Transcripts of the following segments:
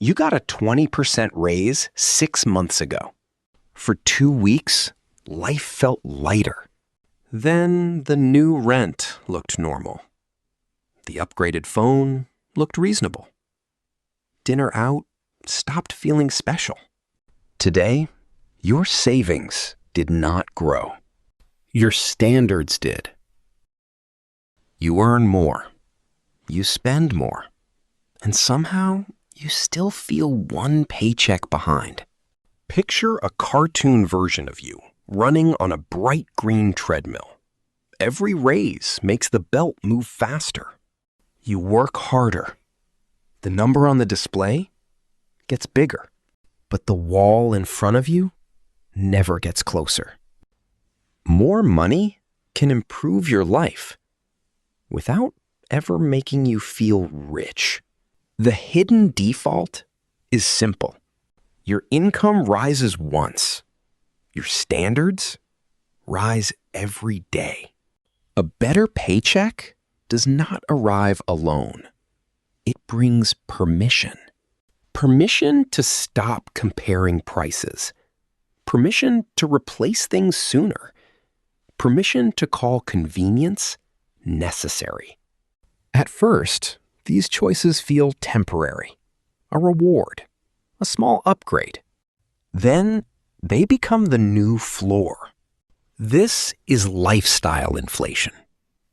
You got a 20% raise 6 months ago. For 2 weeks, life felt lighter. Then the new rent looked normal. The upgraded phone looked reasonable. Dinner out stopped feeling special. Today, your savings did not grow. Your standards did. You earn more. You spend more. And somehow, you still feel one paycheck behind. Picture a cartoon version of you running on a bright green treadmill. Every raise makes the belt move faster. You work harder. The number on the display gets bigger, but the wall in front of you never gets closer. More money can improve your life without ever making you feel rich. The hidden default is simple. Your income rises once. Your standards rise every day. A better paycheck does not arrive alone. It brings permission. Permission to stop comparing prices. Permission to replace things sooner. Permission to call convenience necessary. At first, these choices feel temporary, a reward, a small upgrade. Then they become the new floor. This is lifestyle inflation,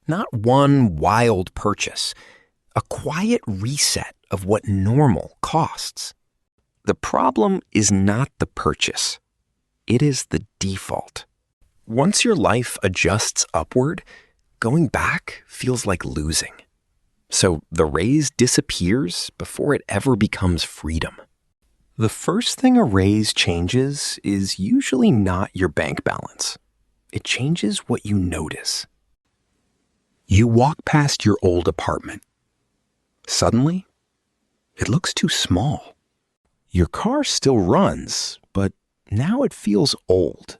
not one wild purchase, a quiet reset of what normal costs. The problem is not the purchase. It is the default. Once your life adjusts upward, going back feels like losing. So the raise disappears before it ever becomes freedom. The first thing a raise changes is usually not your bank balance. It changes what you notice. You walk past your old apartment. Suddenly, it looks too small. Your car still runs, but now it feels old.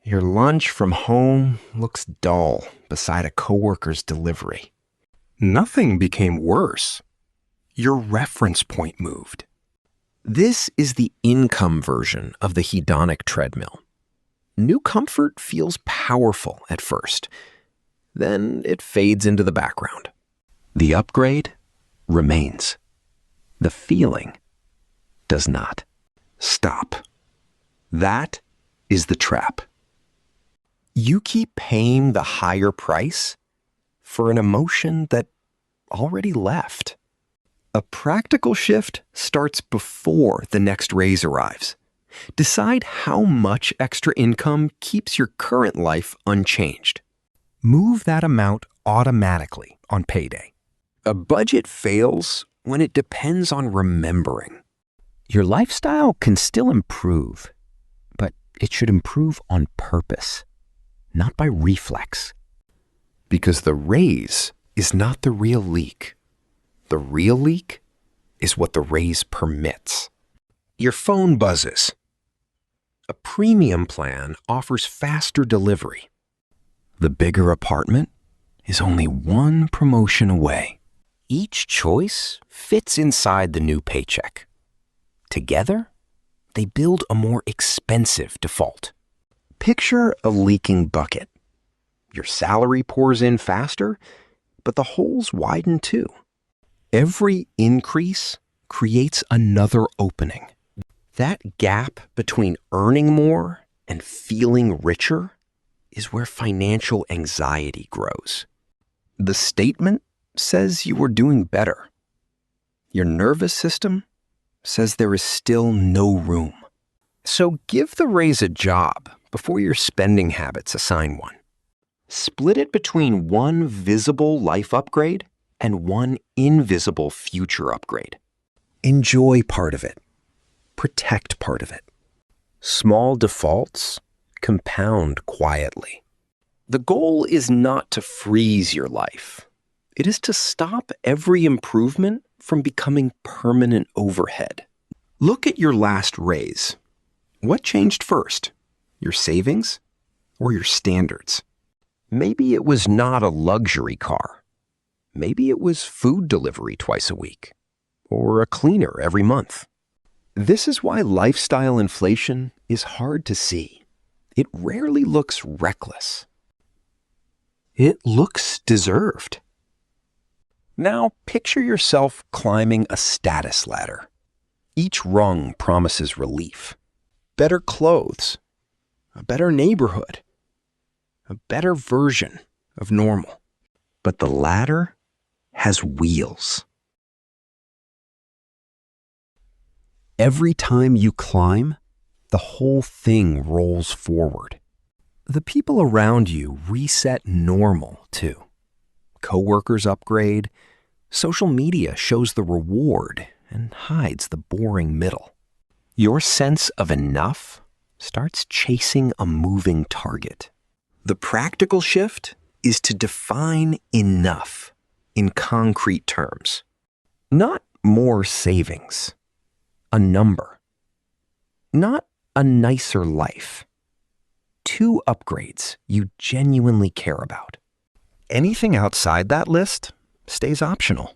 Your lunch from home looks dull beside a coworker's delivery. Nothing became worse. Your reference point moved. This is the income version of the hedonic treadmill. New comfort feels powerful at first. Then it fades into the background. The upgrade remains. The feeling does not. Stop. That is the trap. You keep paying the higher price for an emotion that already left. A practical shift starts before the next raise arrives. Decide how much extra income keeps your current life unchanged. Move that amount automatically on payday. A budget fails when it depends on remembering. Your lifestyle can still improve, but it should improve on purpose, not by reflex. Because the raise is not the real leak. The real leak is what the raise permits. Your phone buzzes. A premium plan offers faster delivery. The bigger apartment is only one promotion away. Each choice fits inside the new paycheck. Together, they build a more expensive default. Picture a leaking bucket. Your salary pours in faster, but the holes widen too. Every increase creates another opening. That gap between earning more and feeling richer is where financial anxiety grows. The statement says you are doing better. Your nervous system says there is still no room. So give the raise a job before your spending habits assign one. Split it between one visible life upgrade and one invisible future upgrade. Enjoy part of it. Protect part of it. Small defaults compound quietly. The goal is not to freeze your life. It is to stop every improvement from becoming permanent overhead. Look at your last raise. What changed first? Your savings or your standards? Maybe it was not a luxury car. Maybe it was food delivery twice a week. or a cleaner every month. This is why lifestyle inflation is hard to see. It rarely looks reckless. It looks deserved. Now picture yourself climbing a status ladder. Each rung promises relief. Better clothes, a better neighborhood, a better version of normal. But the ladder has wheels. Every time you climb, the whole thing rolls forward. The people around you reset normal too. Coworkers upgrade. Social media shows the reward and hides the boring middle. Your sense of enough starts chasing a moving target. The practical shift is to define enough in concrete terms. Not more savings, a number. Not a nicer life. 2 upgrades you genuinely care about. Anything outside that list stays optional.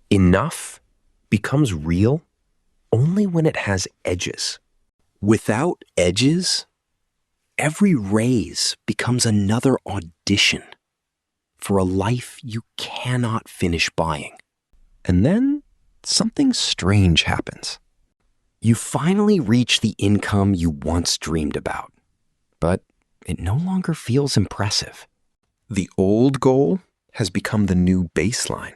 Enough becomes real only when it has edges. Without edges, every raise becomes another audition for a life you cannot finish buying. And then something strange happens. You finally reach the income you once dreamed about, but it no longer feels impressive. The old goal has become the new baseline.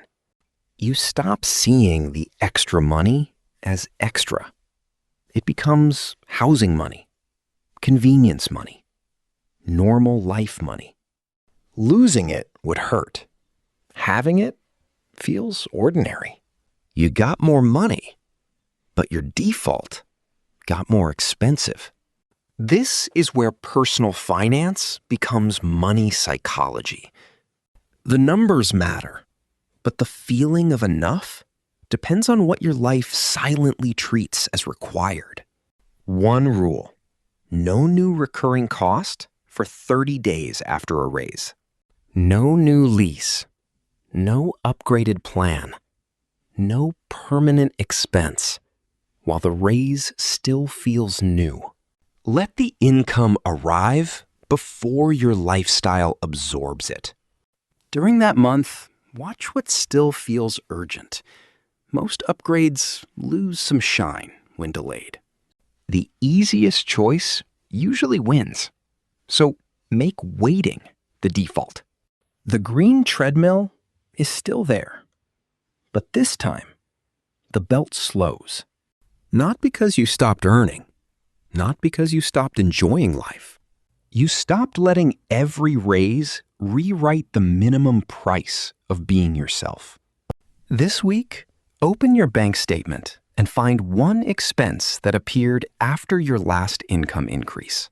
You stop seeing the extra money as extra. It becomes housing money, convenience money, normal life money. Losing it would hurt. Having it feels ordinary. You got more money, but your default got more expensive. This is where personal finance becomes money psychology. The numbers matter, but the feeling of enough depends on what your life silently treats as required. One rule: no new recurring cost for 30 days after a raise. No new lease. No upgraded plan. No permanent expense, while the raise still feels new. Let the income arrive before your lifestyle absorbs it. During that month, watch what still feels urgent. Most upgrades lose some shine when delayed. The easiest choice usually wins, so make waiting the default. The green treadmill is still there, but this time, the belt slows. Not because you stopped earning, not because you stopped enjoying life. You stopped letting every raise rewrite the minimum price of being yourself. This week, open your bank statement and find one expense that appeared after your last income increase.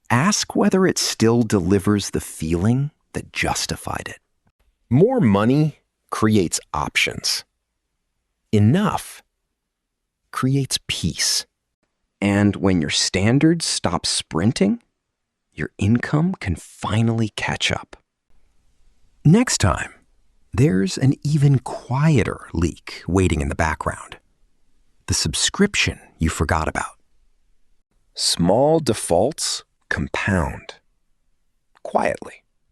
Ask whether it still delivers the feeling that justified it. More money creates options. Enough creates peace. And when your standards stop sprinting, your income can finally catch up. Next time, there's an even quieter leak waiting in the background. The subscription you forgot about. Small defaults compound quietly.